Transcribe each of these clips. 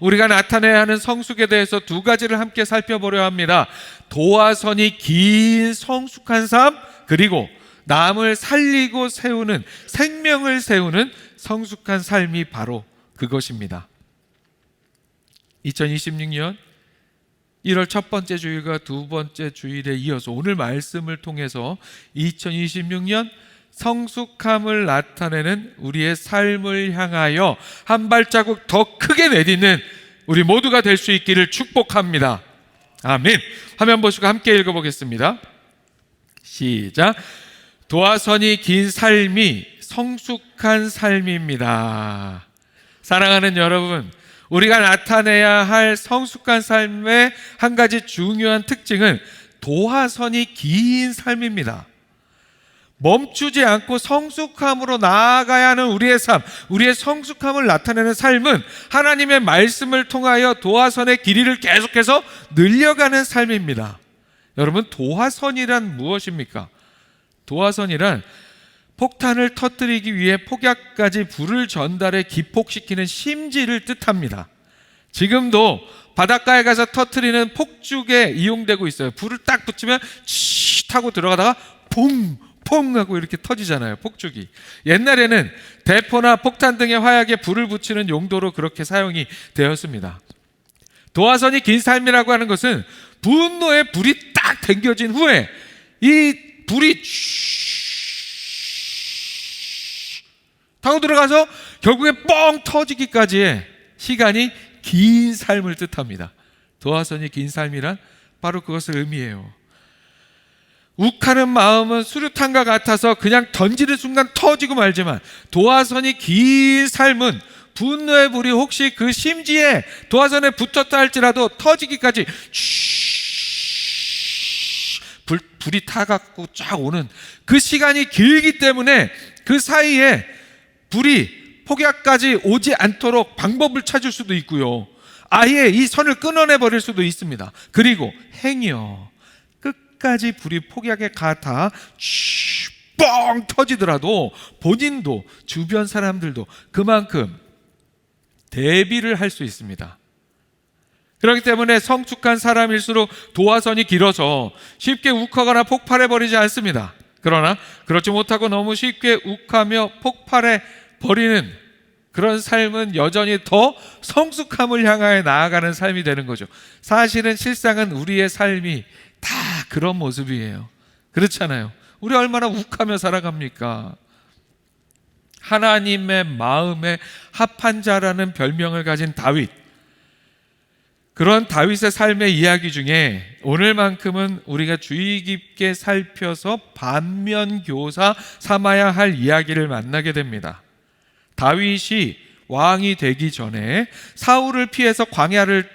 우리가 나타내야 하는 성숙에 대해서 두 가지를 함께 살펴보려 합니다. 도화선이 긴 성숙한 삶, 그리고 남을 살리고 세우는, 생명을 세우는 성숙한 삶이 바로 그것입니다. 2026년 1월 첫 번째 주일과 두 번째 주일에 이어서 오늘 말씀을 통해서 2026년 성숙함을 나타내는 우리의 삶을 향하여 한 발자국 더 크게 내딛는 우리 모두가 될 수 있기를 축복합니다. 아멘. 화면 보시고 함께 읽어보겠습니다. 시작. 도화선이 긴 삶이 성숙한 삶입니다. 사랑하는 여러분, 우리가 나타내야 할 성숙한 삶의 한 가지 중요한 특징은 도화선이 긴 삶입니다. 멈추지 않고 성숙함으로 나아가야 하는 우리의 삶, 우리의 성숙함을 나타내는 삶은 하나님의 말씀을 통하여 도화선의 길이를 계속해서 늘려가는 삶입니다. 여러분, 도화선이란 무엇입니까? 도화선이란 폭탄을 터뜨리기 위해 폭약까지 불을 전달해 기폭시키는 심지를 뜻합니다. 지금도 바닷가에 가서 터뜨리는 폭죽에 이용되고 있어요. 불을 딱 붙이면 치 타고 들어가다가 퐁 하고 이렇게 터지잖아요, 폭죽이. 옛날에는 대포나 폭탄 등의 화약에 불을 붙이는 용도로 그렇게 사용이 되었습니다. 도화선이 긴 삶이라고 하는 것은 분노의 불이 딱 당겨진 후에 이 불이 타고 들어가서 결국에 뻥 터지기까지의 시간이 긴 삶을 뜻합니다. 도화선이 긴 삶이란 바로 그것을 의미해요. 욱하는 마음은 수류탄과 같아서 그냥 던지는 순간 터지고 말지만, 도화선이 긴 삶은 분노의 불이 혹시 그 심지에 도화선에 붙었다 할지라도 터지기까지 불이 타갖고 쫙 오는 그 시간이 길기 때문에 그 사이에 불이 폭약까지 오지 않도록 방법을 찾을 수도 있고요, 아예 이 선을 끊어내 버릴 수도 있습니다. 그리고 행여 끝까지 불이 폭약에 가다 뻥 터지더라도 본인도 주변 사람들도 그만큼 대비를 할 수 있습니다. 그렇기 때문에 성숙한 사람일수록 도화선이 길어서 쉽게 욱하거나 폭발해버리지 않습니다. 그러나 그렇지 못하고 너무 쉽게 욱하며 폭발해버리는 그런 삶은 여전히 더 성숙함을 향하여 나아가는 삶이 되는 거죠. 사실은 실상은 우리의 삶이 다 그런 모습이에요. 그렇잖아요. 우리 얼마나 욱하며 살아갑니까? 하나님의 마음에 합한 자라는 별명을 가진 다윗, 그런 다윗의 삶의 이야기 중에 오늘만큼은 우리가 주의 깊게 살펴서 반면교사 삼아야 할 이야기를 만나게 됩니다. 다윗이 왕이 되기 전에 사울을 피해서 광야를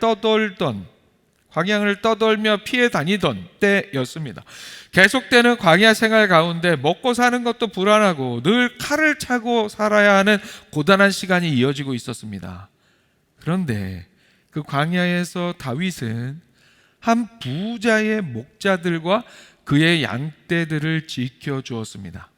떠돌며 피해 다니던 때였습니다. 계속되는 광야 생활 가운데 먹고 사는 것도 불안하고 늘 칼을 차고 살아야 하는 고단한 시간이 이어지고 있었습니다. 그런데 그 광야에서 다윗은 한 부자의 목자들과 그의 양떼들을 지켜주었습니다.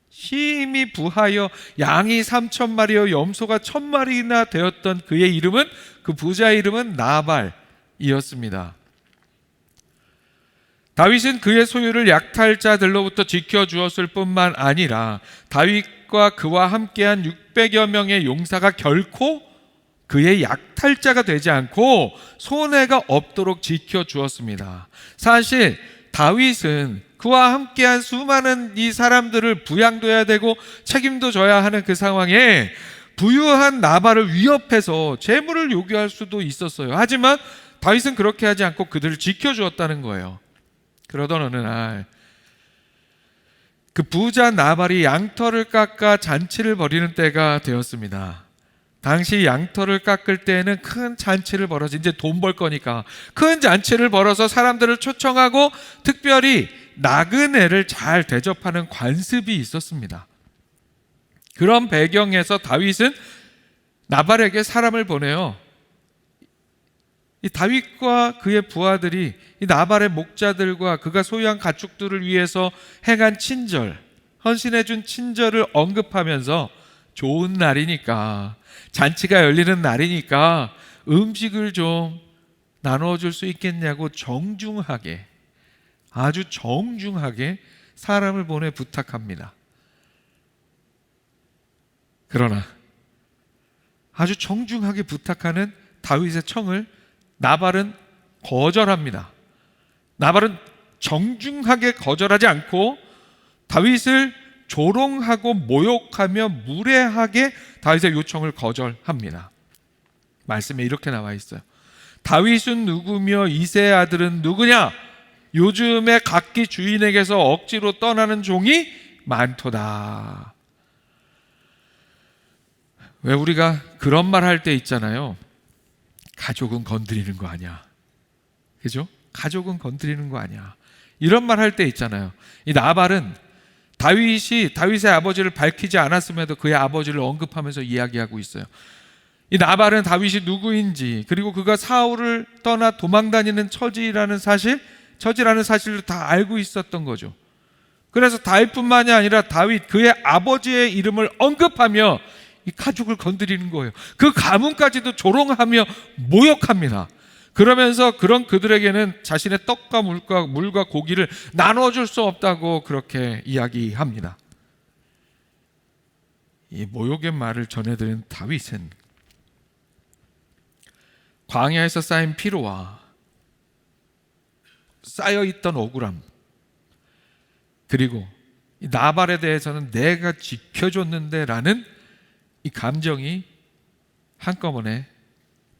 심히 부하여 양이 3,000마리여 염소가 1,000마리나 되었던 그의 이름은, 그 부자의 이름은 나발이었습니다. 다윗은 그의 소유를 약탈자들로부터 지켜주었을 뿐만 아니라 다윗과 그와 함께한 600여 명의 용사가 결코 그의 약탈자가 되지 않고 손해가 없도록 지켜주었습니다. 사실 다윗은 그와 함께한 수많은 이 사람들을 부양둬야 되고 책임도 져야 하는 그 상황에 부유한 나발을 위협해서 재물을 요구할 수도 있었어요. 하지만 다윗은 그렇게 하지 않고 그들을 지켜주었다는 거예요. 그러던 어느 날 그 부자 나발이 양털을 깎아 잔치를 벌이는 때가 되었습니다. 당시 양털을 깎을 때에는 큰 잔치를 벌어서, 이제 돈 벌 거니까 큰 잔치를 벌어서 사람들을 초청하고 특별히 나그네를 잘 대접하는 관습이 있었습니다. 그런 배경에서 다윗은 나발에게 사람을 보내요. 이 다윗과 그의 부하들이 이 나발의 목자들과 그가 소유한 가축들을 위해서 행한 친절, 헌신해준 친절을 언급하면서 좋은 날이니까, 잔치가 열리는 날이니까 음식을 좀 나눠줄 수 있겠냐고 정중하게, 아주 정중하게 사람을 보내 부탁합니다. 그러나 아주 정중하게 부탁하는 다윗의 청을 나발은 거절합니다. 나발은 정중하게 거절하지 않고 다윗을 조롱하고 모욕하며 무례하게 다윗의 요청을 거절합니다. 말씀에 이렇게 나와 있어요. 다윗은 누구며 이새의 아들은 누구냐? 요즘에 각기 주인에게서 억지로 떠나는 종이 많도다. 왜 우리가 그런 말 할 때 있잖아요. 가족은 건드리는 거 아니야. 그죠? 가족은 건드리는 거 아니야. 이런 말 할 때 있잖아요. 이 나발은 다윗의 아버지를 밝히지 않았음에도 그의 아버지를 언급하면서 이야기하고 있어요. 이 나발은 다윗이 누구인지, 그리고 그가 사울을 떠나 도망다니는 처지라는 사실을 다 알고 있었던 거죠. 그래서 다윗뿐만이 아니라 다윗 그의 아버지의 이름을 언급하며 이 가족을 건드리는 거예요. 그 가문까지도 조롱하며 모욕합니다. 그러면서 그런 그들에게는 자신의 떡과 물과 고기를 나눠줄 수 없다고 그렇게 이야기합니다. 이 모욕의 말을 전해드린 다윗은 광야에서 쌓인 피로와 쌓여있던 억울함, 그리고 이 나발에 대해서는 내가 지켜줬는데 라는 이 감정이 한꺼번에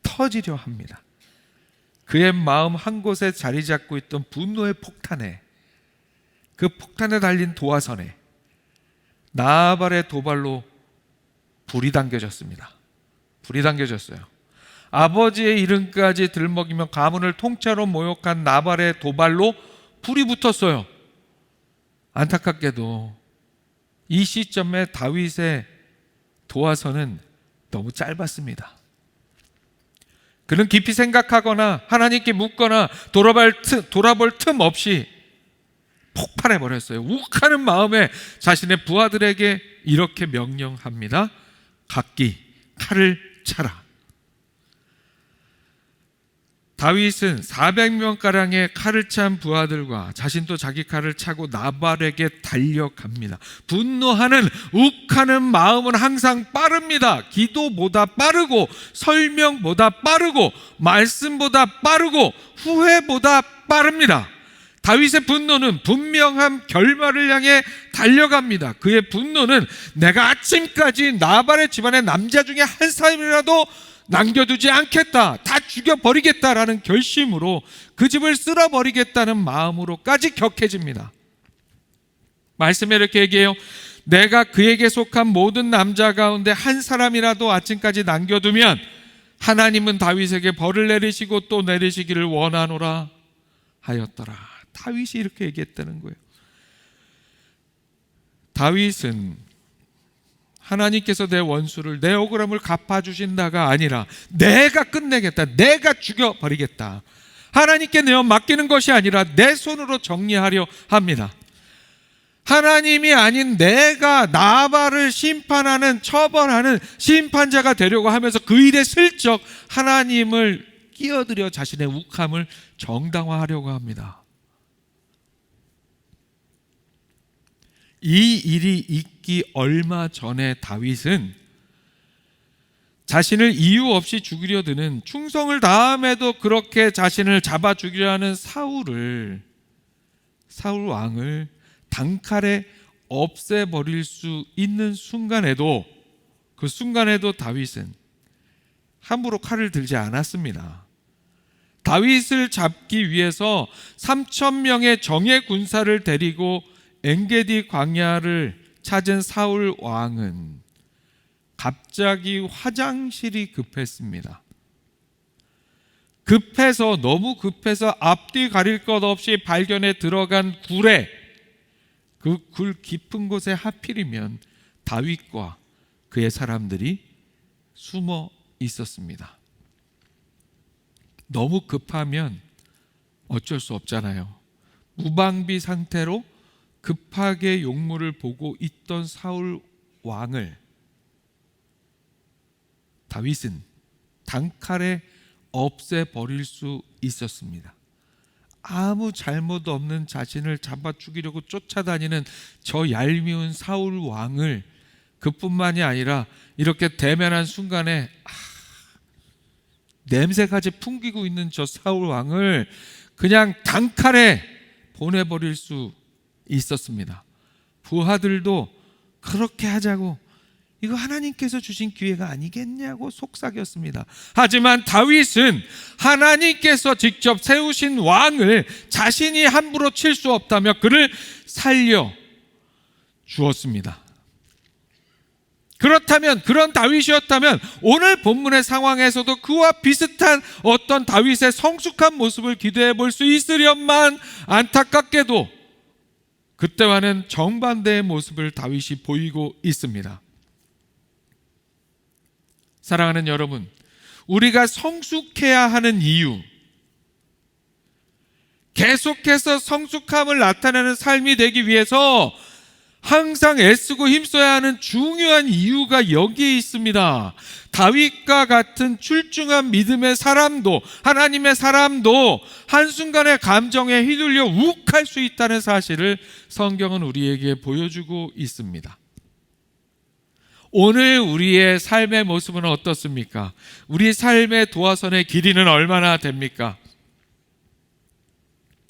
터지려 합니다. 그의 마음 한 곳에 자리 잡고 있던 분노의 폭탄에, 그 폭탄에 달린 도화선에 나발의 도발로 불이 당겨졌습니다. 불이 당겨졌어요. 아버지의 이름까지 들먹이며 가문을 통째로 모욕한 나발의 도발로 불이 붙었어요. 안타깝게도 이 시점에 다윗의 도화선은 너무 짧았습니다. 그는 깊이 생각하거나 하나님께 묻거나 돌아볼 틈 없이 폭발해버렸어요. 욱하는 마음에 자신의 부하들에게 이렇게 명령합니다. 각기 칼을 차라. 다윗은 400명가량의 칼을 찬 부하들과 자신도 자기 칼을 차고 나발에게 달려갑니다. 분노하는 욱하는 마음은 항상 빠릅니다. 기도보다 빠르고 설명보다 빠르고 말씀보다 빠르고 후회보다 빠릅니다. 다윗의 분노는 분명한 결말을 향해 달려갑니다. 그의 분노는 내가 아침까지 나발의 집안의 남자 중에 한 사람이라도 남겨두지 않겠다, 다 죽여버리겠다라는 결심으로 그 집을 쓸어버리겠다는 마음으로까지 격해집니다. 말씀에 이렇게 얘기해요. 내가 그에게 속한 모든 남자 가운데 한 사람이라도 아침까지 남겨두면 하나님은 다윗에게 벌을 내리시고 또 내리시기를 원하노라 하였더라. 다윗이 이렇게 얘기했다는 거예요. 다윗은 하나님께서 내 원수를, 내 억울함을 갚아주신다가 아니라 내가 끝내겠다, 내가 죽여버리겠다, 하나님께 내어 맡기는 것이 아니라 내 손으로 정리하려 합니다. 하나님이 아닌 내가 나발을 심판하는, 처벌하는 심판자가 되려고 하면서 그 일에 슬쩍 하나님을 끼어들여 자신의 욱함을 정당화하려고 합니다. 이 일이 있기 얼마 전에 다윗은 자신을 이유 없이 죽이려 드는, 충성을 다함에도 그렇게 자신을 잡아 죽이려 하는 사울 왕을 단칼에 없애버릴 수 있는 순간에도, 그 순간에도 다윗은 함부로 칼을 들지 않았습니다. 다윗을 잡기 위해서 3,000명의 정예 군사를 데리고 엔게디 광야를 찾은 사울 왕은 갑자기 화장실이 급했습니다. 너무 급해서 앞뒤 가릴 것 없이 발견해 들어간 굴에, 그 굴 깊은 곳에 하필이면 다윗과 그의 사람들이 숨어 있었습니다. 너무 급하면 어쩔 수 없잖아요. 무방비 상태로 급하게 용물을 보고 있던 사울 왕을 다윗은 단칼에 없애버릴 수 있었습니다. 아무 잘못 없는 자신을 잡아 죽이려고 쫓아다니는 저 얄미운 사울 왕을, 그뿐만이 아니라 이렇게 대면한 순간에 냄새까지 풍기고 있는 저 사울 왕을 그냥 단칼에 보내버릴 수 있었습니다. 부하들도 그렇게 하자고, 이거 하나님께서 주신 기회가 아니겠냐고 속삭였습니다. 하지만 다윗은 하나님께서 직접 세우신 왕을 자신이 함부로 칠 수 없다며 그를 살려 주었습니다. 그렇다면, 그런 다윗이었다면 오늘 본문의 상황에서도 그와 비슷한 어떤 다윗의 성숙한 모습을 기대해 볼 수 있으련만, 안타깝게도 그때와는 정반대의 모습을 다윗이 보이고 있습니다. 사랑하는 여러분, 우리가 성숙해야 하는 이유, 계속해서 성숙함을 나타내는 삶이 되기 위해서 항상 애쓰고 힘써야 하는 중요한 이유가 여기에 있습니다. 다윗과 같은 출중한 믿음의 사람도, 하나님의 사람도 한순간의 감정에 휘둘려 욱할 수 있다는 사실을 성경은 우리에게 보여주고 있습니다. 오늘 우리의 삶의 모습은 어떻습니까? 우리 삶의 도화선의 길이는 얼마나 됩니까?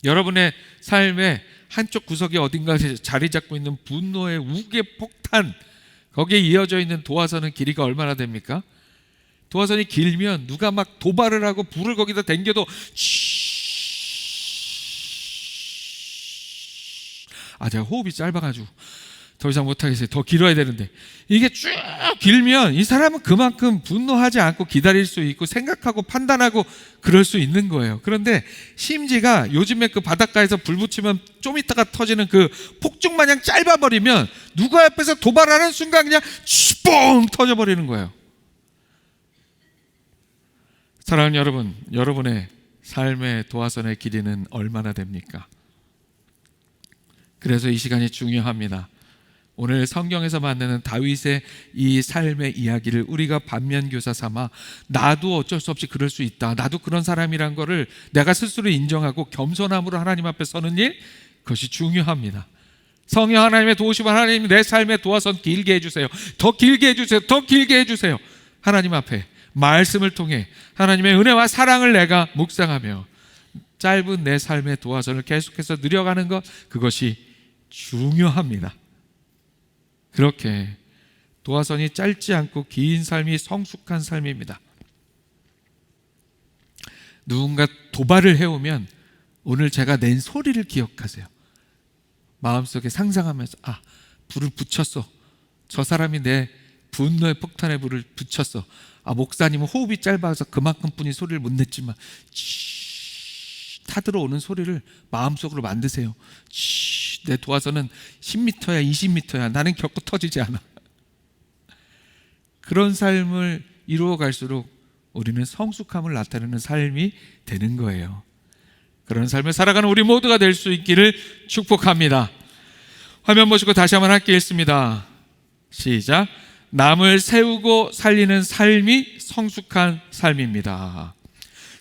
여러분의 삶의 한쪽 구석에 어딘가에 자리 잡고 있는 분노의 우의 폭탄, 거기에 이어져 있는 도화선은 길이가 얼마나 됩니까? 도화선이 길면 누가 막 도발을 하고 불을 거기다 댕겨도 제가 호흡이 짧아가지고 더 이상 못하겠어요. 더 길어야 되는데, 이게 쭉 길면 이 사람은 그만큼 분노하지 않고 기다릴 수 있고 생각하고 판단하고 그럴 수 있는 거예요. 그런데 심지가 요즘에 그 바닷가에서 불 붙이면 좀 있다가 터지는 그 폭죽 마냥 짧아버리면 누가 옆에서 도발하는 순간 그냥 뻥 터져버리는 거예요. 사랑하는 여러분, 여러분의 삶의 도화선의 길이는 얼마나 됩니까? 그래서 이 시간이 중요합니다. 오늘 성경에서 만나는 다윗의 이 삶의 이야기를 우리가 반면교사 삼아, 나도 어쩔 수 없이 그럴 수 있다, 나도 그런 사람이란 거를 내가 스스로 인정하고 겸손함으로 하나님 앞에 서는 일, 그것이 중요합니다. 성령 하나님의 도우심을, 하나님 내 삶의 도화선 길게 해주세요, 더 길게 해주세요, 더 길게 해주세요. 하나님 앞에 말씀을 통해 하나님의 은혜와 사랑을 내가 묵상하며 짧은 내 삶의 도화선을 계속해서 늘려가는 것, 그것이 중요합니다. 그렇게 도화선이 짧지 않고 긴 삶이 성숙한 삶입니다. 누군가 도발을 해오면 오늘 제가 낸 소리를 기억하세요. 마음속에 상상하면서 불을 붙였어, 저 사람이 내 분노의 폭탄에 불을 붙였어, 목사님은 호흡이 짧아서 그만큼뿐인 소리를 못 냈지만 타들어오는 소리를 마음속으로 만드세요. 내 도화선은 10m야 20m야 나는 결코 터지지 않아. 그런 삶을 이루어 갈수록 우리는 성숙함을 나타내는 삶이 되는 거예요. 그런 삶을 살아가는 우리 모두가 될 수 있기를 축복합니다. 화면 보시고 다시 한번 함께 읽습니다. 시작. 남을 세우고 살리는 삶이 성숙한 삶입니다.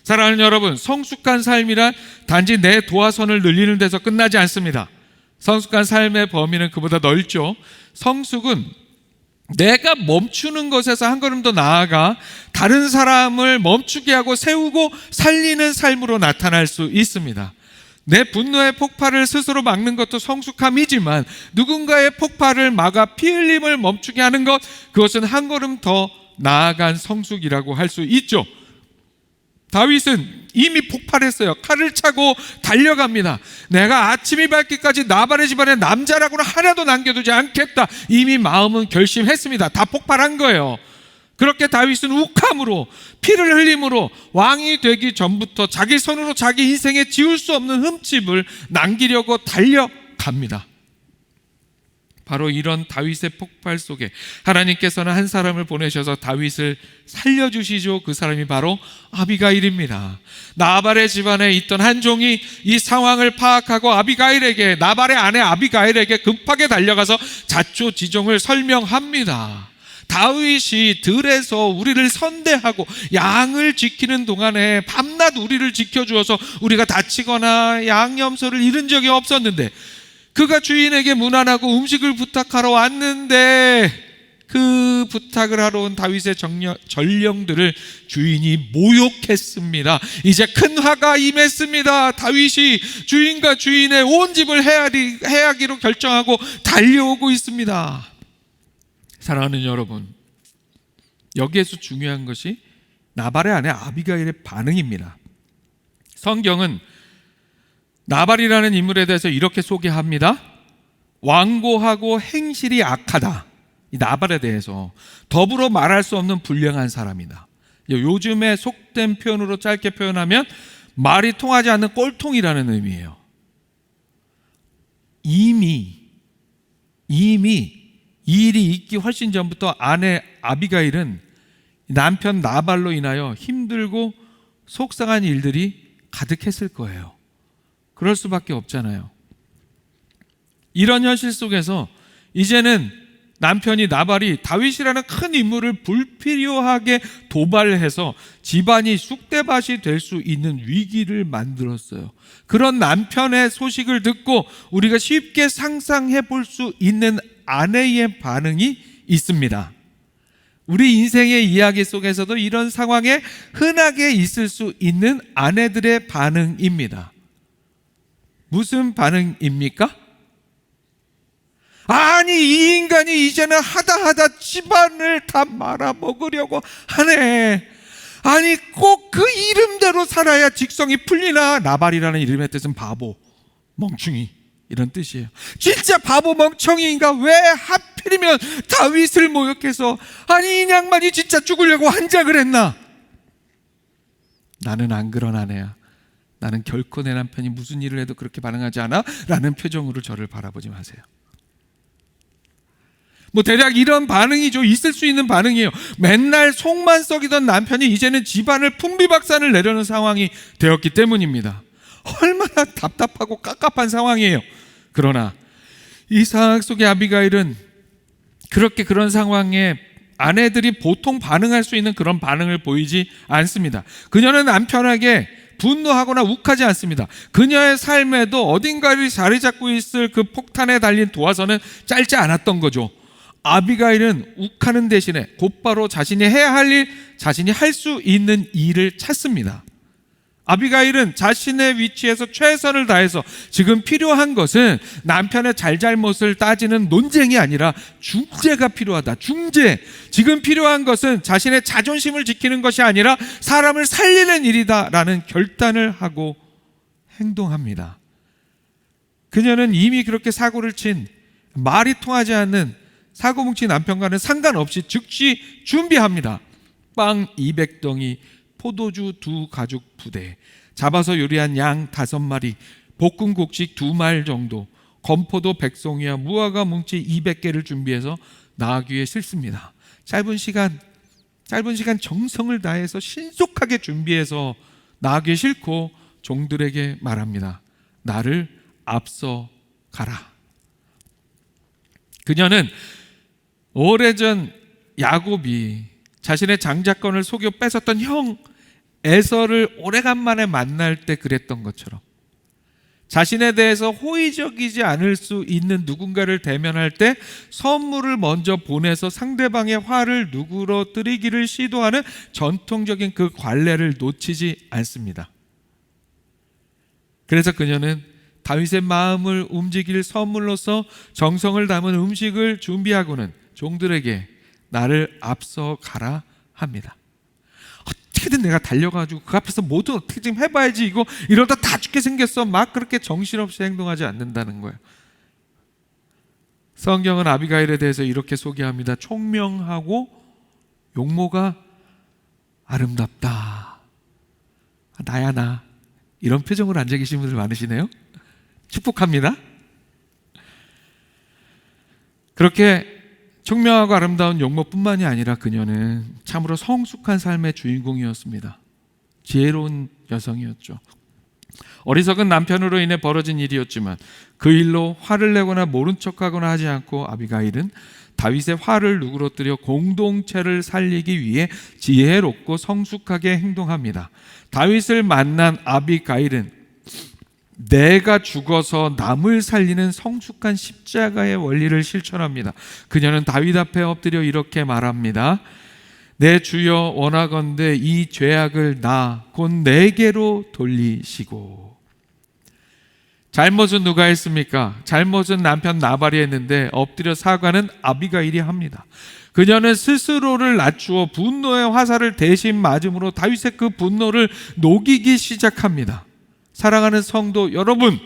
사랑하는 여러분, 성숙한 삶이란 단지 내 도화선을 늘리는 데서 끝나지 않습니다. 성숙한 삶의 범위는 그보다 넓죠. 성숙은 내가 멈추는 것에서 한 걸음 더 나아가 다른 사람을 멈추게 하고 세우고 살리는 삶으로 나타날 수 있습니다. 내 분노의 폭발을 스스로 막는 것도 성숙함이지만 누군가의 폭발을 막아 피 흘림을 멈추게 하는 것, 그것은 한 걸음 더 나아간 성숙이라고 할 수 있죠. 다윗은 이미 폭발했어요. 칼을 차고 달려갑니다. 내가 아침이 밝기까지 나발의 집안에 남자라고는 하나도 남겨두지 않겠다. 이미 마음은 결심했습니다. 다 폭발한 거예요. 그렇게 다윗은 욱함으로, 피를 흘림으로 왕이 되기 전부터 자기 손으로 자기 인생에 지울 수 없는 흠집을 남기려고 달려갑니다. 바로 이런 다윗의 폭발 속에 하나님께서는 한 사람을 보내셔서 다윗을 살려주시죠. 그 사람이 바로 아비가일입니다. 나발의 집안에 있던 한 종이 이 상황을 파악하고 나발의 아내 아비가일에게 급하게 달려가서 자초지종을 설명합니다. 다윗이 들에서 우리를 선대하고 양을 지키는 동안에 밤낮 우리를 지켜주어서 우리가 다치거나 양념소를 잃은 적이 없었는데, 그가 주인에게 문안하고 음식을 부탁하러 왔는데 그 부탁을 하러 온 다윗의 전령들을 주인이 모욕했습니다. 이제 큰 화가 임했습니다. 다윗이 주인과 주인의 온 집을 해하기로 결정하고 달려오고 있습니다. 사랑하는 여러분, 여기에서 중요한 것이 나발의 아내 아비가일의 반응입니다. 성경은 나발이라는 인물에 대해서 이렇게 소개합니다. 완고하고 행실이 악하다. 이 나발에 대해서 더불어 말할 수 없는 불량한 사람이다. 요즘에 속된 표현으로 짧게 표현하면 말이 통하지 않는 꼴통이라는 의미예요. 이미 일이 있기 훨씬 전부터 아내 아비가일은 남편 나발로 인하여 힘들고 속상한 일들이 가득했을 거예요. 그럴 수밖에 없잖아요. 이런 현실 속에서 이제는 남편이 나발이 다윗이라는 큰 인물을 불필요하게 도발해서 집안이 쑥대밭이 될 수 있는 위기를 만들었어요. 그런 남편의 소식을 듣고 우리가 쉽게 상상해 볼 수 있는 아내의 반응이 있습니다. 우리 인생의 이야기 속에서도 이런 상황에 흔하게 있을 수 있는 아내들의 반응입니다. 무슨 반응입니까? 아니, 이 인간이 이제는 하다 집안을 다 말아먹으려고 하네. 아니, 꼭 그 이름대로 살아야 직성이 풀리나. 나발이라는 이름의 뜻은 바보, 멍충이 이런 뜻이에요. 진짜 바보 멍청이인가? 왜 하필이면 다윗을 모욕해서, 아니 이 양반이 진짜 죽으려고 한작을 했나? 나는 안 그런 아내야. 나는 결코 내 남편이 무슨 일을 해도 그렇게 반응하지 않아 라는 표정으로 저를 바라보지 마세요. 대략 이런 반응이죠. 있을 수 있는 반응이에요. 맨날 속만 썩이던 남편이 이제는 집안을 풍비박산을 내려는 상황이 되었기 때문입니다. 얼마나 답답하고 깝깝한 상황이에요. 그러나 이 상황 속에 아비가일은 그런 상황에 아내들이 보통 반응할 수 있는 그런 반응을 보이지 않습니다. 그녀는 남편에게 분노하거나 욱하지 않습니다. 그녀의 삶에도 어딘가를 자리 잡고 있을 그 폭탄에 달린 도화선은 짧지 않았던 거죠. 아비가일은 욱하는 대신에 곧바로 자신이 해야 할 일, 자신이 할 수 있는 일을 찾습니다. 아비가일은 자신의 위치에서 최선을 다해서 지금 필요한 것은 남편의 잘잘못을 따지는 논쟁이 아니라 중재가 필요하다. 중재. 지금 필요한 것은 자신의 자존심을 지키는 것이 아니라 사람을 살리는 일이다 라는 결단을 하고 행동합니다. 그녀는 이미 그렇게 사고를 친, 말이 통하지 않는 사고 뭉친 남편과는 상관없이 즉시 준비합니다. 빵 200덩이, 포도주 2가죽 부대, 잡아서 요리한 양 5마리, 볶은 곡식 2말 정도, 건포도 100송이와 무화과 뭉치 200개를 준비해서 나귀 위에 싣습니다. 짧은 시간 정성을 다해서 신속하게 준비해서 나귀에 싣고 종들에게 말합니다. 나를 앞서 가라. 그녀는 오래전 야곱이 자신의 장자권을 속여 뺏었던 형 에서를 오래간만에 만날 때 그랬던 것처럼 자신에 대해서 호의적이지 않을 수 있는 누군가를 대면할 때 선물을 먼저 보내서 상대방의 화를 누그러뜨리기를 시도하는 전통적인 그 관례를 놓치지 않습니다. 그래서 그녀는 다윗의 마음을 움직일 선물로서 정성을 담은 음식을 준비하고는 종들에게 나를 앞서 가라 합니다. 어떻게든 내가 달려가지고 그 앞에서 뭐든 어떻게 좀 해봐야지, 이거 이러다 다 죽게 생겼어, 막 그렇게 정신없이 행동하지 않는다는 거예요. 성경은 아비가일에 대해서 이렇게 소개합니다. 총명하고 용모가 아름답다. 나야 나. 이런 표정으로 앉아 계신 분들 많으시네요. 축복합니다. 그렇게 총명하고 아름다운 용모뿐만이 아니라 그녀는 참으로 성숙한 삶의 주인공이었습니다. 지혜로운 여성이었죠. 어리석은 남편으로 인해 벌어진 일이었지만 그 일로 화를 내거나 모른 척하거나 하지 않고 아비가일은 다윗의 화를 누그러뜨려 공동체를 살리기 위해 지혜롭고 성숙하게 행동합니다. 다윗을 만난 아비가일은 내가 죽어서 남을 살리는 성숙한 십자가의 원리를 실천합니다. 그녀는 다윗 앞에 엎드려 이렇게 말합니다. 내 주여 원하건대 이 죄악을 나 곧 내게로 돌리시고. 잘못은 누가 했습니까? 잘못은 남편 나발이 했는데 엎드려 사과는 아비가일이 합니다. 그녀는 스스로를 낮추어 분노의 화살을 대신 맞음으로 다윗의 그 분노를 녹이기 시작합니다. 사랑하는 성도 여러분,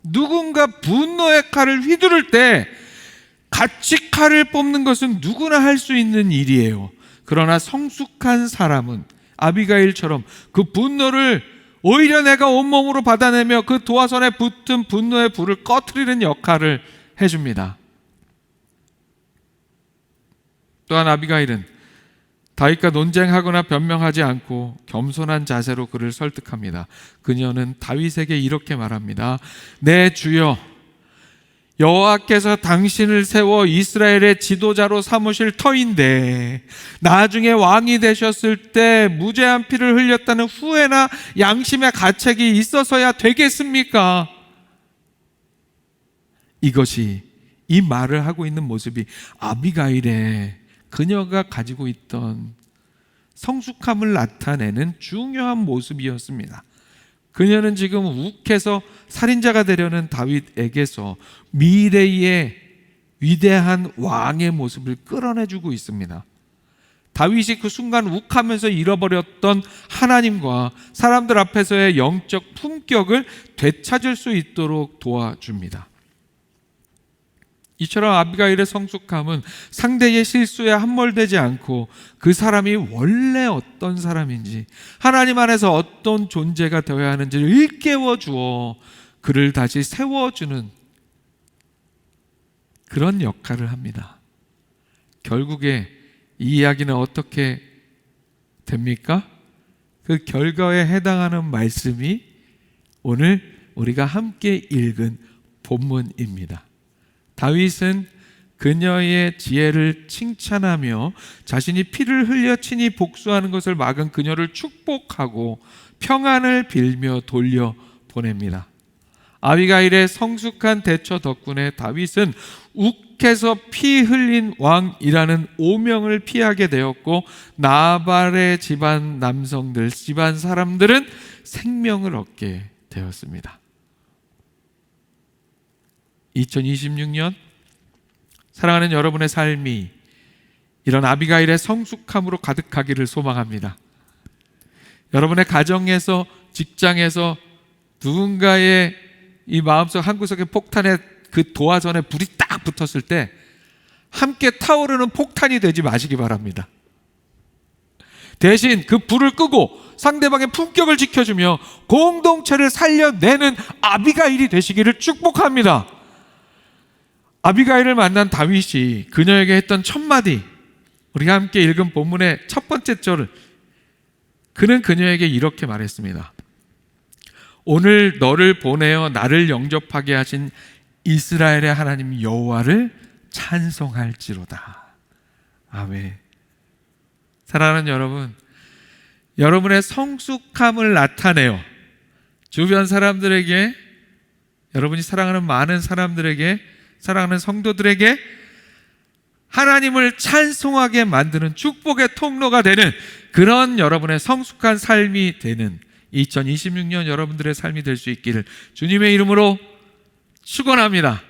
누군가 분노의 칼을 휘두를 때 같이 칼을 뽑는 것은 누구나 할 수 있는 일이에요. 그러나 성숙한 사람은 아비가일처럼 그 분노를 오히려 내가 온몸으로 받아내며 그 도화선에 붙은 분노의 불을 꺼트리는 역할을 해줍니다. 또한 아비가일은 다윗과 논쟁하거나 변명하지 않고 겸손한 자세로 그를 설득합니다. 그녀는 다윗에게 이렇게 말합니다. 내 주여, 여호와께서 당신을 세워 이스라엘의 지도자로 삼으실 터인데 나중에 왕이 되셨을 때 무죄한 피를 흘렸다는 후회나 양심의 가책이 있어서야 되겠습니까? 이것이, 이 말을 하고 있는 모습이 아비가일의 그녀가 가지고 있던 성숙함을 나타내는 중요한 모습이었습니다. 그녀는 지금 욱해서 살인자가 되려는 다윗에게서 미래의 위대한 왕의 모습을 끌어내주고 있습니다. 다윗이 그 순간 욱하면서 잃어버렸던 하나님과 사람들 앞에서의 영적 품격을 되찾을 수 있도록 도와줍니다. 이처럼 아비가일의 성숙함은 상대의 실수에 함몰되지 않고 그 사람이 원래 어떤 사람인지, 하나님 안에서 어떤 존재가 되어야 하는지를 일깨워 주어 그를 다시 세워주는 그런 역할을 합니다. 결국에 이 이야기는 어떻게 됩니까? 그 결과에 해당하는 말씀이 오늘 우리가 함께 읽은 본문입니다. 다윗은 그녀의 지혜를 칭찬하며 자신이 피를 흘려 친히 복수하는 것을 막은 그녀를 축복하고 평안을 빌며 돌려보냅니다. 아비가일의 성숙한 대처 덕분에 다윗은 욱해서 피 흘린 왕이라는 오명을 피하게 되었고 나발의 집안 남성들, 집안 사람들은 생명을 얻게 되었습니다. 2026년 사랑하는 여러분의 삶이 이런 아비가일의 성숙함으로 가득하기를 소망합니다. 여러분의 가정에서, 직장에서 누군가의 이 마음속 한구석의 폭탄에 그 도화선에 불이 딱 붙었을 때 함께 타오르는 폭탄이 되지 마시기 바랍니다. 대신 그 불을 끄고 상대방의 품격을 지켜주며 공동체를 살려내는 아비가일이 되시기를 축복합니다. 아비가일을 만난 다윗이 그녀에게 했던 첫 마디, 우리가 함께 읽은 본문의 첫 번째 절을, 그는 그녀에게 이렇게 말했습니다. 오늘 너를 보내어 나를 영접하게 하신 이스라엘의 하나님 여호와를 찬송할지로다. 아멘. 사랑하는 여러분, 여러분의 성숙함을 나타내어 주변 사람들에게, 여러분이 사랑하는 많은 사람들에게, 사랑하는 성도들에게 하나님을 찬송하게 만드는 축복의 통로가 되는 그런 여러분의 성숙한 삶이 되는 2026년 여러분들의 삶이 될 수 있기를 주님의 이름으로 축원합니다.